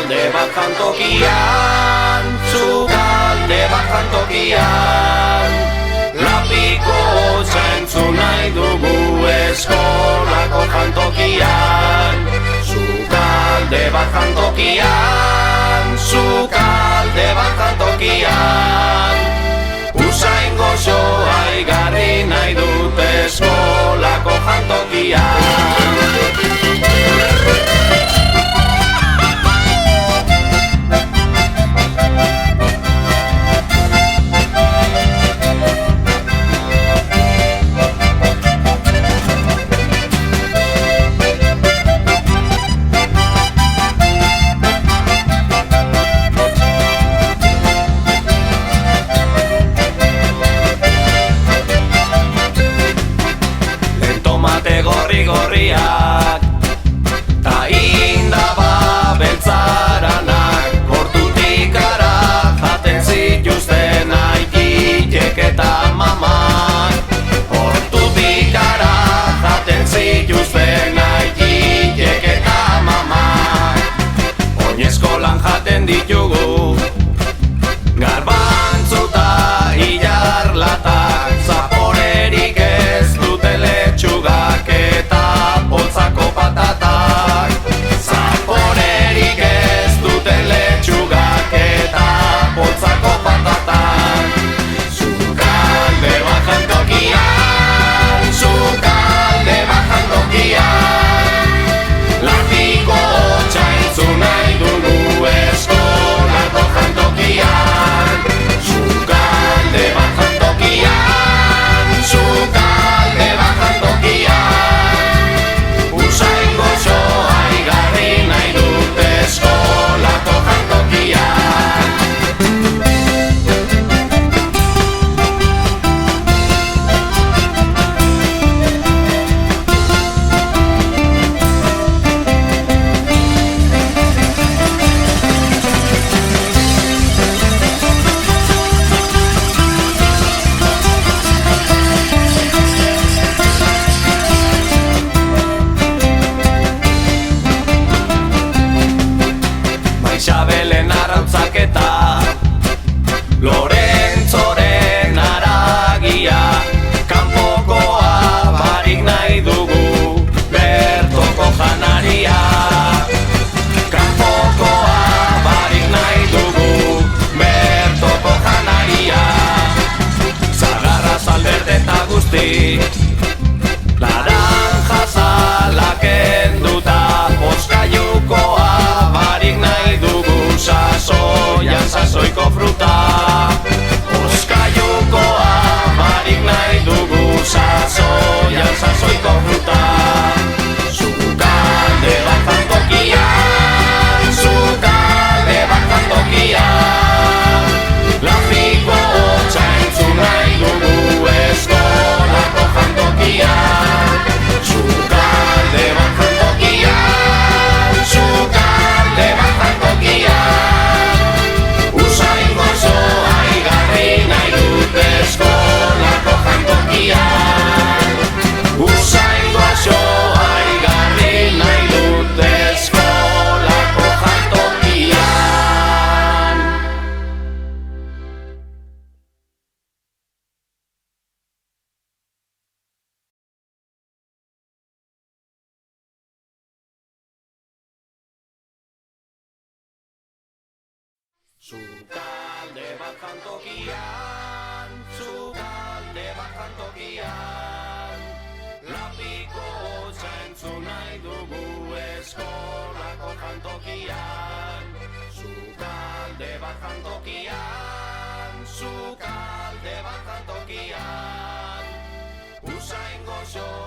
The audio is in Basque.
Sukalde bat jantokian, sukalde bat jantokian, Lapiko hotza entzun nahi dugu eskolako jantokian. Sukalde bat jantokian, sukalde bat jantokian, Usain goxoa igarri nahi dut eskolako jantokian. Gorriak ta indaba beltzaranak hortutik ara jaten zituzten aitik eta mamak. Hortutik ara jaten zituzten aitik eta mamak. Oin eskolan jaten ditugu garbantzu ta ilarlatak, zaporerik ez dute letxugak eta poltsako patatak. Zaporerik ez dute letxugak eta poltsako patatak. Sukalde bat jantokian, sukalde bat jantokian, Lapiko hotza entzun nahi dugu eskolako jantokian. Sukalde bat jantokian, sukalde bat jantokian, Usain goxoa igarri nahi dut eskolako jantokian. Maixabelen arautzak eta Lorentzoren aragia, kanpokoa barik nahi dugu bertoko janaria. Kanpokoa barik nahi dugu bertoko janaria. Zagarra zalberde eta guzti, laranja zalak enduta, bozkailukoa barik nahi dugu sasoian sasoiko fruta. Bozkailukoa barik nahi dugu sasoian sasoiko fruta. Sukalde bat jantokian, sukalde bat jantokian, Lapiko hotza entzun nahi dugu eskolako jantokian. Sukalde bat jantokian, sukalde bat jantokian, Usain goxoa igarri nahi dut eskolako jantokian. Usain goxoa igarri nahi dut eskolako jantokian. Sukalde bat jantokian, sukalde bat jantokian, Lapiko hotza entzun nahi dugu eskolako jantokian. Sukalde bat jantokian, sukalde bat jantokian, Usain goxoa